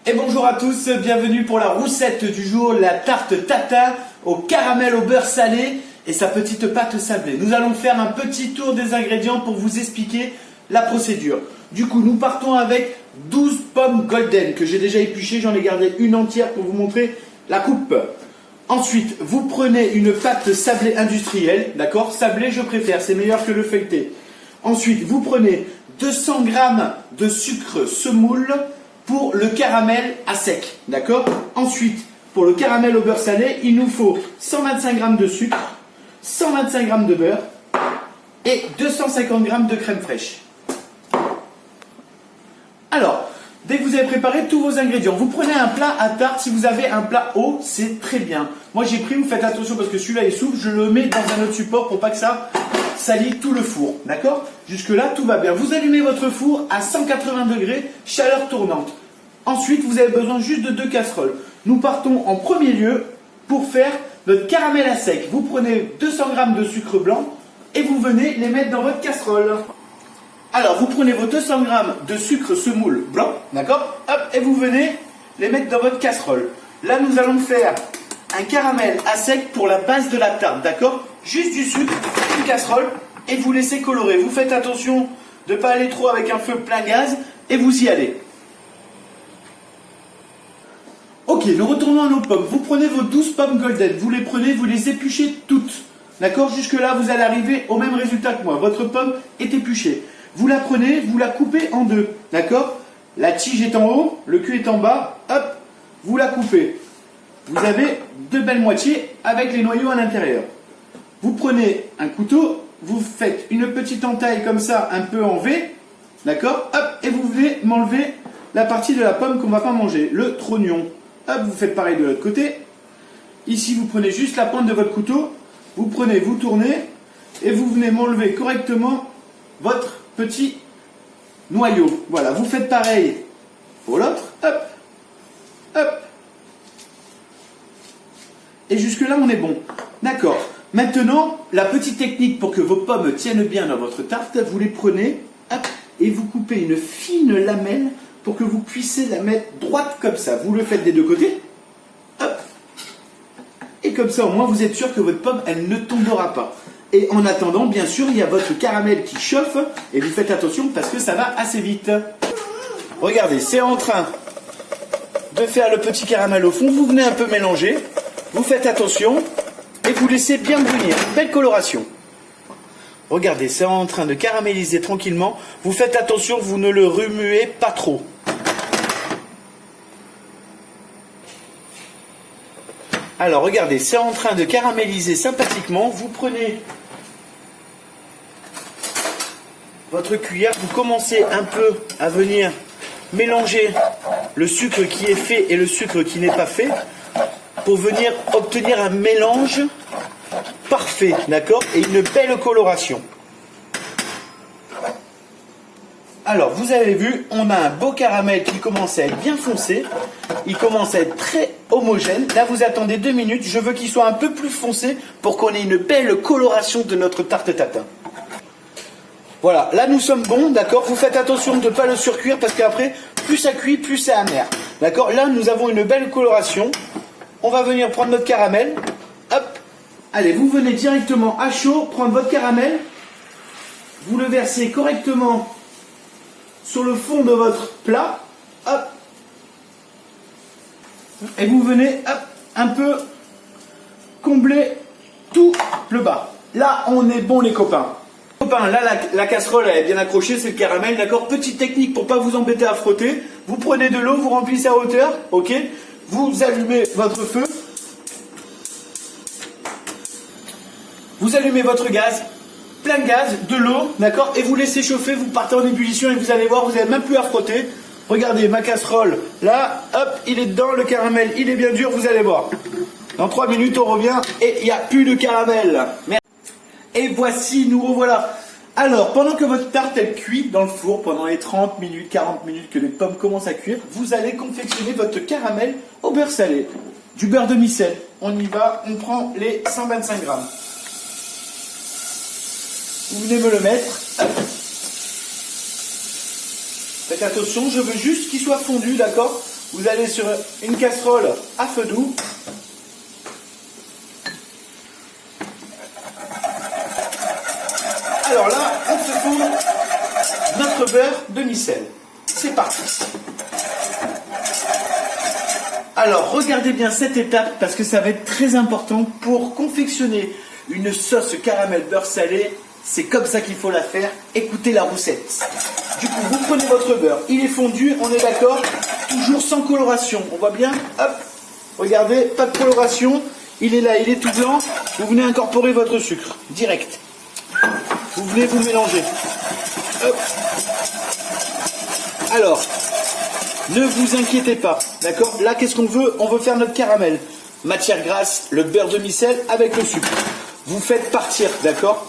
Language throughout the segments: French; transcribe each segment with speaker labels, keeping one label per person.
Speaker 1: Et bonjour à tous, bienvenue pour la roussette du jour, la tarte tatin au caramel au beurre salé et sa petite pâte sablée. Nous allons faire un petit tour des ingrédients pour vous expliquer la procédure. Du coup, nous partons avec 12 pommes golden que j'ai déjà épluchées, j'en ai gardé une entière pour vous montrer la coupe. Ensuite, vous prenez une pâte sablée industrielle, d'accord? Sablée, je préfère, c'est meilleur que le feuilleté. Ensuite, vous prenez 200 g de sucre semoule pour le caramel à sec, d'accord? Ensuite, pour le caramel au beurre salé, il nous faut 125 g de sucre, 125 g de beurre et 250 g de crème fraîche. Alors, dès que vous avez préparé tous vos ingrédients, vous prenez un plat à tarte. Si vous avez un plat haut, c'est très bien. Moi, j'ai pris, vous faites attention parce que celui-là est souple, je le mets dans un autre support pour pas que ça salit tout le four, d'accord? Jusque-là, tout va bien. Vous allumez votre four à 180 degrés, chaleur tournante. Ensuite, vous avez besoin juste de 2 casseroles. Nous partons en premier lieu pour faire notre caramel à sec. Vous prenez 200 g de sucre blanc et vous venez les mettre dans votre casserole. Alors, vous prenez vos 200 g de sucre semoule blanc, d'accord? Hop, et vous venez les mettre dans votre casserole. Là, nous allons faire un caramel à sec pour la base de la tarte, d'accord? Juste du sucre, une casserole, et vous laissez colorer. Vous faites attention de ne pas aller trop avec un feu plein gaz, et vous y allez. Ok, nous retournons à nos pommes. Vous prenez vos 12 pommes golden, vous les prenez, vous les épluchez toutes. D'accord? Jusque-là, vous allez arriver au même résultat que moi. Votre pomme est épluchée. Vous la prenez, vous la coupez en deux. D'accord? La tige est en haut, le cul est en bas. Hop, vous la coupez. Vous avez deux belles moitiés avec les noyaux à l'intérieur. Vous prenez un couteau, vous faites une petite entaille comme ça, un peu en V. D'accord? Hop, et vous venez m'enlever la partie de la pomme qu'on ne va pas manger, le trognon. Hop, vous faites pareil de l'autre côté. Ici, vous prenez juste la pointe de votre couteau. Vous prenez, vous tournez. Et vous venez m'enlever correctement votre petit noyau. Voilà, vous faites pareil pour l'autre. Hop, hop. Et jusque-là, on est bon. D'accord. Maintenant, la petite technique pour que vos pommes tiennent bien dans votre tarte, vous les prenez, hop, et vous coupez une fine lamelle pour que vous puissiez la mettre droite comme ça. Vous le faites des deux côtés. Hop. Et comme ça, au moins, vous êtes sûr que votre pomme, elle ne tombera pas. Et en attendant, bien sûr, il y a votre caramel qui chauffe. Et vous faites attention parce que ça va assez vite. Regardez, c'est en train de faire le petit caramel au fond. Vous venez un peu mélanger. Vous faites attention. Et vous laissez bien brunir. Belle coloration. Regardez, c'est en train de caraméliser tranquillement. Vous faites attention, vous ne le remuez pas trop. Alors, regardez, c'est en train de caraméliser sympathiquement. Vous prenez votre cuillère, vous commencez un peu à venir mélanger le sucre qui est fait et le sucre qui n'est pas fait pour venir obtenir un mélange parfait, d'accord? Et une belle coloration. Alors, vous avez vu, on a un beau caramel qui commence à être bien foncé. Il commence à être très homogène. Là, vous attendez 2 minutes. Je veux qu'il soit un peu plus foncé pour qu'on ait une belle coloration de notre tarte tatin. Voilà, là, nous sommes bons, d'accord? Vous faites attention de ne pas le surcuire parce qu'après, plus ça cuit, plus c'est amer. D'accord? Là, nous avons une belle coloration. On va venir prendre notre caramel. Hop. Allez, vous venez directement à chaud prendre votre caramel. Vous le versez correctement sur le fond de votre plat, hop, et vous venez, hop, un peu combler tout le bas. Là, on est bon les copains. Copains, là, la casserole elle est bien accrochée, c'est le caramel, d'accord? Petite technique pour pas vous embêter à frotter. Vous prenez de l'eau, vous remplissez à hauteur, ok? Vous allumez votre feu. Vous allumez votre gaz. Plein de gaz, de l'eau, d'accord? Et vous laissez chauffer, vous partez en ébullition et vous allez voir, vous n'avez même plus à frotter. Regardez, ma casserole, là, hop, il est dedans, le caramel, il est bien dur, vous allez voir. Dans 3 minutes, on revient et il n'y a plus de caramel. Et voici, nous revoilà. Alors, pendant que votre tarte, elle cuit dans le four, pendant les 30 minutes, 40 minutes que les pommes commencent à cuire, vous allez confectionner votre caramel au beurre salé. Du beurre demi-sel. On y va, on prend les 125 g. Vous venez me le mettre. Hop. Faites attention, je veux juste qu'il soit fondu, d'accord? Vous allez sur une casserole à feu doux. Alors là, on se fond notre beurre demi-sel. C'est parti. Alors, regardez bien cette étape parce que ça va être très important pour confectionner une sauce caramel beurre salé. C'est comme ça qu'il faut la faire. Écoutez la recette. Du coup, vous prenez votre beurre. Il est fondu, on est d'accord. Toujours sans coloration. On voit bien. Hop. Regardez, pas de coloration. Il est là, il est tout blanc. Vous venez incorporer votre sucre. Direct. Vous venez vous mélanger. Hop. Alors, ne vous inquiétez pas. D'accord? Là, qu'est-ce qu'on veut? On veut faire notre caramel. Matière grasse, le beurre demi-sel avec le sucre. Vous faites partir, d'accord?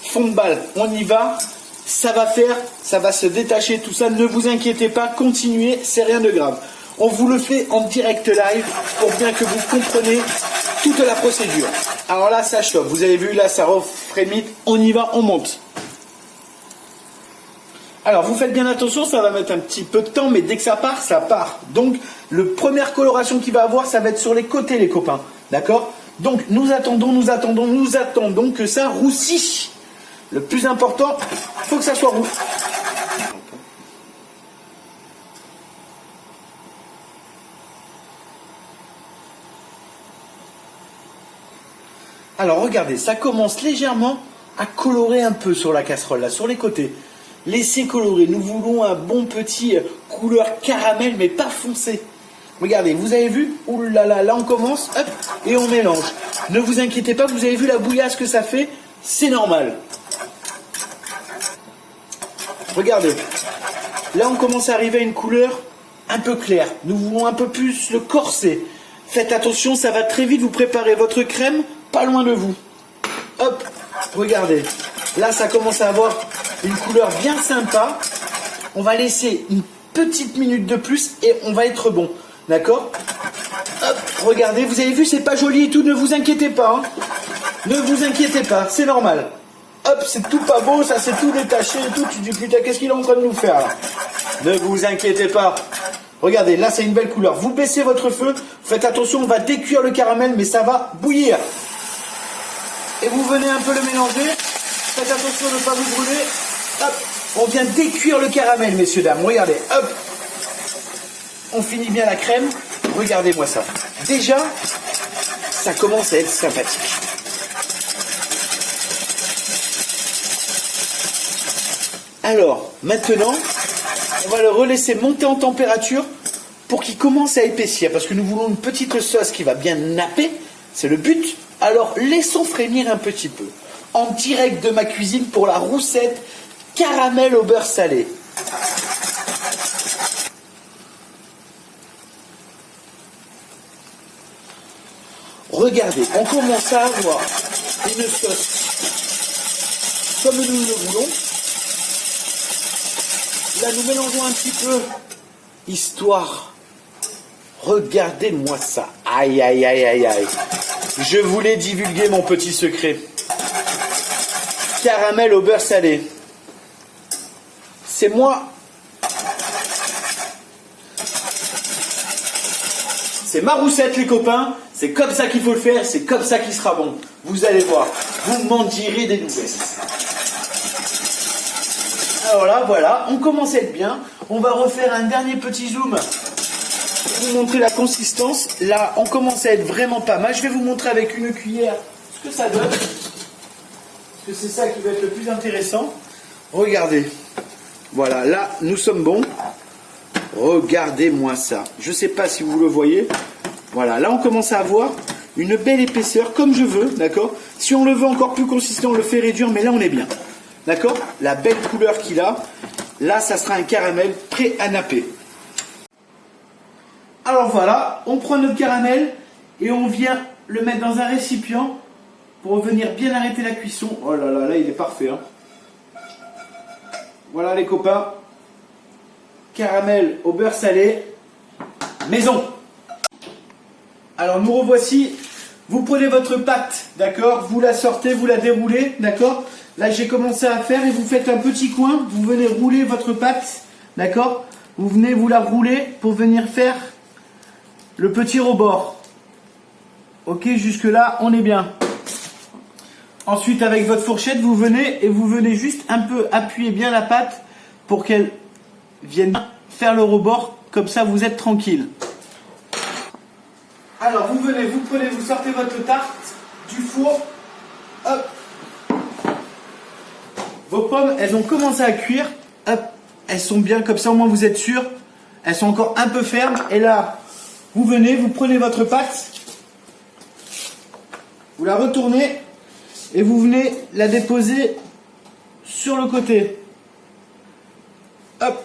Speaker 1: Fond de balle, on y va. Ça va se détacher, tout ça. Ne vous inquiétez pas, continuez, c'est rien de grave. On vous le fait en direct live pour bien que vous compreniez toute la procédure. Alors là, ça chauffe. Vous avez vu, là, ça refrémite. On y va, on monte. Alors, vous faites bien attention, ça va mettre un petit peu de temps, mais dès que ça part, ça part. Donc, la première coloration qu'il va avoir, ça va être sur les côtés, les copains. D'accord? Donc, nous attendons que ça roussisse. Le plus important, il faut que ça soit roux. Alors, regardez, ça commence légèrement à colorer un peu sur la casserole, là, sur les côtés. Laissez colorer. Nous voulons un bon petit couleur caramel, mais pas foncé. Regardez, vous avez vu? Ouh là là, là on commence, hop, et on mélange. Ne vous inquiétez pas, vous avez vu la bouillasse que ça fait? C'est normal. Regardez, là on commence à arriver à une couleur un peu claire. Nous voulons un peu plus le corser. Faites attention, ça va très vite. Vous préparez votre crème pas loin de vous. Hop, regardez. Là ça commence à avoir une couleur bien sympa. On va laisser une petite minute de plus et on va être bon. D'accord? Hop, regardez, vous avez vu, c'est pas joli et tout, ne vous inquiétez pas. Hein. Ne vous inquiétez pas, c'est normal. Hop, c'est tout pas beau, ça c'est tout détaché et tout. Tu dis putain, qu'est-ce qu'il est en train de nous faire là? Ne vous inquiétez pas. Regardez, là c'est une belle couleur. Vous baissez votre feu, faites attention, on va décuire le caramel, mais ça va bouillir. Et vous venez un peu le mélanger. Faites attention de ne pas vous brûler. Hop, on vient décuire le caramel, messieurs, dames. Regardez, hop. On finit bien la crème. Regardez-moi ça. Déjà, ça commence à être sympathique. Alors, maintenant, on va le relaisser monter en température pour qu'il commence à épaissir. Parce que nous voulons une petite sauce qui va bien napper. C'est le but. Alors, laissons frémir un petit peu. En direct de ma cuisine pour la roussette caramel au beurre salé. Regardez, on commence à avoir une sauce comme nous le voulons. Là, nous mélangeons un petit peu, histoire. Regardez-moi ça. Aïe, aïe, aïe, aïe, aïe. Je voulais divulguer mon petit secret. Caramel au beurre salé. C'est moi. C'est ma roussette, les copains. C'est comme ça qu'il faut le faire. C'est comme ça qu'il sera bon. Vous allez voir. Vous m'en direz des nouvelles. Alors là, voilà. On commence à être bien. On va refaire un dernier petit zoom pour vous montrer la consistance. Là, on commence à être vraiment pas mal. Je vais vous montrer avec une cuillère ce que ça donne. Parce que c'est ça qui va être le plus intéressant. Regardez. Voilà, là, nous sommes bons. Regardez-moi ça. Je ne sais pas si vous le voyez. Voilà, là, on commence à avoir une belle épaisseur, comme je veux, d'accord? Si on le veut encore plus consistant, on le fait réduire, mais là, on est bien. D'accord? La belle couleur qu'il a. Là, ça sera un caramel prêt à napper. Alors voilà, on prend notre caramel et on vient le mettre dans un récipient pour venir bien arrêter la cuisson. Oh là là, là, il est parfait, hein. Voilà les copains, caramel au beurre salé, maison. Alors nous revoici, vous prenez votre pâte, d'accord, vous la sortez, vous la déroulez, d'accord. Là j'ai commencé à faire et vous faites un petit coin, vous venez rouler votre pâte, d'accord. Vous venez vous la rouler pour venir faire le petit rebord. Ok, jusque là, on est bien. Ensuite, avec votre fourchette, vous venez juste un peu appuyer bien la pâte pour qu'elle vienne faire le rebord. Comme ça, vous êtes tranquille. Alors, vous venez, vous prenez, vous sortez votre tarte du four. Hop. Vos pommes, elles ont commencé à cuire. Hop. Elles sont bien, comme ça, au moins, vous êtes sûr. Elles sont encore un peu fermes. Et là, vous venez, vous prenez votre pâte. Vous la retournez. Et vous venez la déposer sur le côté. Hop.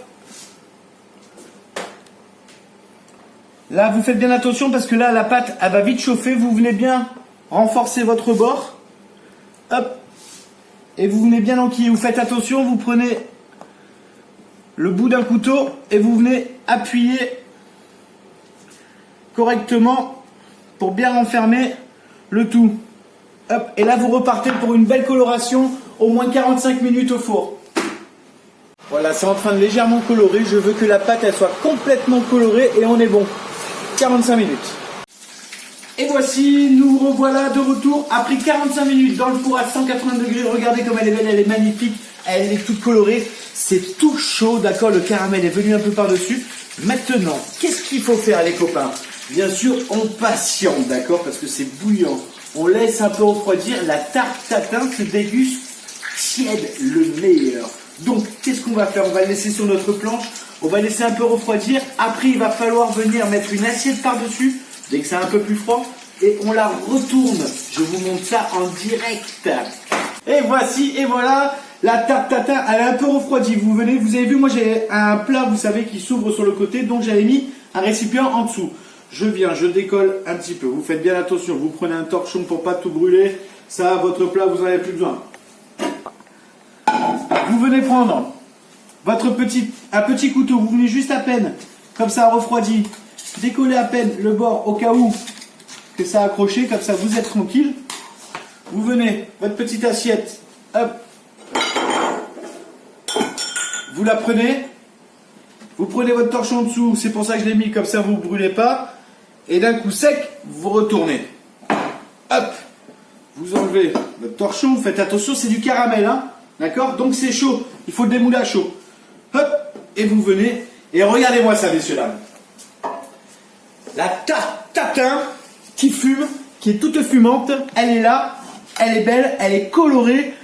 Speaker 1: Là, vous faites bien attention parce que là, la pâte, elle va vite chauffer. Vous venez bien renforcer votre bord. Hop. Et vous venez bien enquiller. Vous faites attention, vous prenez le bout d'un couteau et vous venez appuyer correctement pour bien renfermer le tout. Hop. Et là, vous repartez pour une belle coloration, au moins 45 minutes au four. Voilà, c'est en train de légèrement colorer. Je veux que la pâte, elle soit complètement colorée et on est bon. 45 minutes. Et voici, nous revoilà de retour après 45 minutes dans le four à 180 degrés. Regardez comme elle est belle, elle est magnifique. Elle est toute colorée. C'est tout chaud, d'accord? Le caramel est venu un peu par-dessus. Maintenant, qu'est-ce qu'il faut faire, les copains? Bien sûr, on patiente, d'accord? Parce que c'est bouillant. On laisse un peu refroidir. La tarte tatin se déguste tiède, le meilleur. Donc, qu'est-ce qu'on va faire? On va le laisser sur notre planche. On va laisser un peu refroidir. Après, il va falloir venir mettre une assiette par-dessus, dès que c'est un peu plus froid. Et on la retourne. Je vous montre ça en direct. Et voici, et voilà, la tarte tatin, elle est un peu refroidie. Vous venez, vous avez vu, moi j'ai un plat, vous savez, qui s'ouvre sur le côté. Donc, j'avais mis un récipient en dessous. Je viens, je décolle un petit peu. Vous faites bien attention. Vous prenez un torchon pour pas tout brûler. Ça, votre plat, vous n'en avez plus besoin. Vous venez prendre un petit couteau, vous venez juste à peine, comme ça refroidi, décoller à peine le bord au cas où que ça a accroché, comme ça vous êtes tranquille. Vous venez, votre petite assiette, hop, vous la prenez, vous prenez votre torchon en dessous, c'est pour ça que je l'ai mis, comme ça vous ne brûlez pas, et d'un coup sec, vous retournez. Hop, vous enlevez votre torchon, faites attention, c'est du caramel, hein. D'accord? Donc c'est chaud. Il faut le démouler à chaud. Hop. Et vous venez. Et regardez-moi ça, messieurs, dames. La tarte tatin qui fume, qui est toute fumante. Elle est là. Elle est belle. Elle est colorée.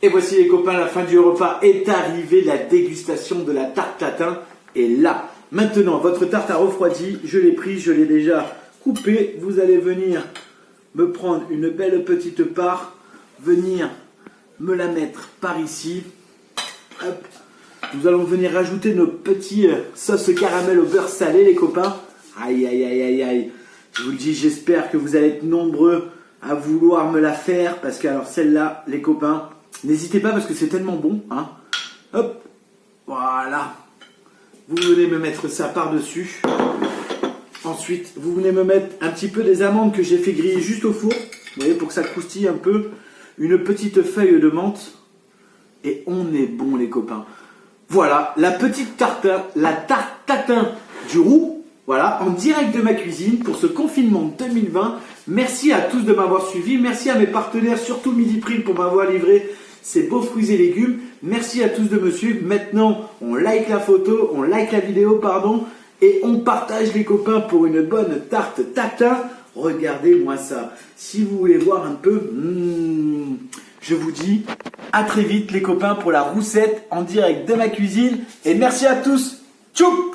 Speaker 1: Et voici, les copains, la fin du repas est arrivée. La dégustation de la tarte tatin est là. Maintenant, votre tarte a refroidi. Je l'ai prise. Je l'ai déjà coupée. Vous allez venir me prendre une belle petite part. Venir me la mettre par ici. Hop. Nous allons venir rajouter nos petits sauces caramel au beurre salé, les copains. Aïe, aïe, aïe, aïe, aïe. Je vous le dis, j'espère que vous allez être nombreux à vouloir me la faire. Parce que, alors, celle-là, les copains, n'hésitez pas parce que c'est tellement bon. Hein. Hop. Voilà. Vous venez me mettre ça par-dessus. Ensuite, vous venez me mettre un petit peu des amandes que j'ai fait griller juste au four. Vous voyez, pour que ça croustille un peu. Une petite feuille de menthe. Et on est bon, les copains. Voilà, la petite tartin, la tarte tatin du roux. Voilà, en direct de ma cuisine pour ce confinement 2020. Merci à tous de m'avoir suivi. Merci à mes partenaires, surtout Midi Prime, pour m'avoir livré ces beaux fruits et légumes. Merci à tous de me suivre. Maintenant, on like la photo, on like la vidéo, pardon. Et on partage, les copains, pour une bonne tarte tatin. Regardez-moi ça. Si vous voulez voir un peu, je vous dis à très vite, les copains, pour la roussette en direct de ma cuisine. Et merci à tous. Tchoup!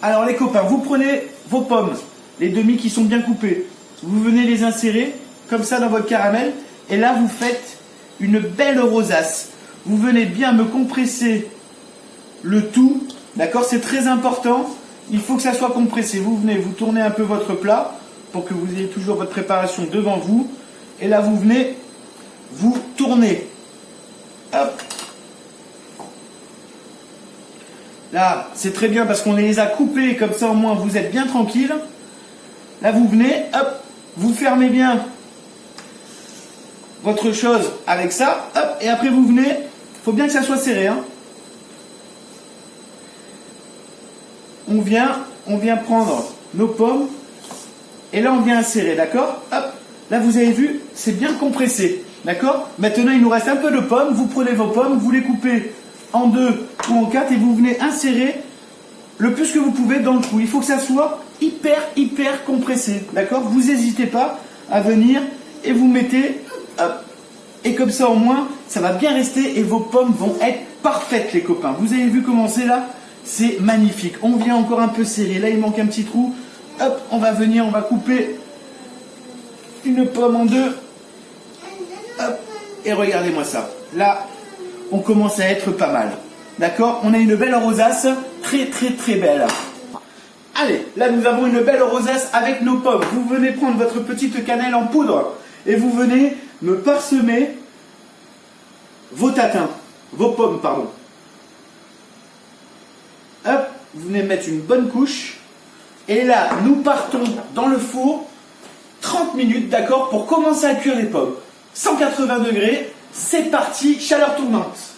Speaker 1: Alors les copains, vous prenez vos pommes, les demi qui sont bien coupées. Vous venez les insérer comme ça dans votre caramel. Et là, vous faites une belle rosace. Vous venez bien me compresser le tout, d'accord, c'est très important, il faut que ça soit compressé. Vous venez, vous tournez un peu votre plat pour que vous ayez toujours votre préparation devant vous. Et là, vous venez, vous tournez. Hop. Là, c'est très bien parce qu'on les a coupés, comme ça au moins vous êtes bien tranquille. Là, vous venez, hop, vous fermez bien votre chose avec ça, hop, et après vous venez, Faut bien que ça soit serré, hein. On vient prendre nos pommes et là on vient insérer, d'accord? Hop, là vous avez vu, c'est bien compressé, d'accord? Maintenant il nous reste un peu de pommes, vous prenez vos pommes, vous les coupez en 2 ou en 4 et vous venez insérer le plus que vous pouvez dans le trou. Il faut que ça soit hyper compressé, d'accord? Vous n'hésitez pas à venir et vous mettez, hop, et comme ça au moins ça va bien rester et vos pommes vont être parfaites les copains. Vous avez vu comment c'est là? C'est magnifique. On vient encore un peu serrer. Là, il manque un petit trou. Hop, on va venir, on va couper une pomme en 2. Hop, et regardez-moi ça. Là, on commence à être pas mal. D'accord? On a une belle rosace. Très belle. Allez, là, nous avons une belle rosace avec nos pommes. Vous venez prendre votre petite cannelle en poudre et vous venez me parsemer vos tatins. Vos pommes, pardon. Hop, vous venez mettre une bonne couche. Et là, nous partons dans le four 30 minutes, d'accord, pour commencer à cuire les pommes. 180 degrés, c'est parti, chaleur tournante.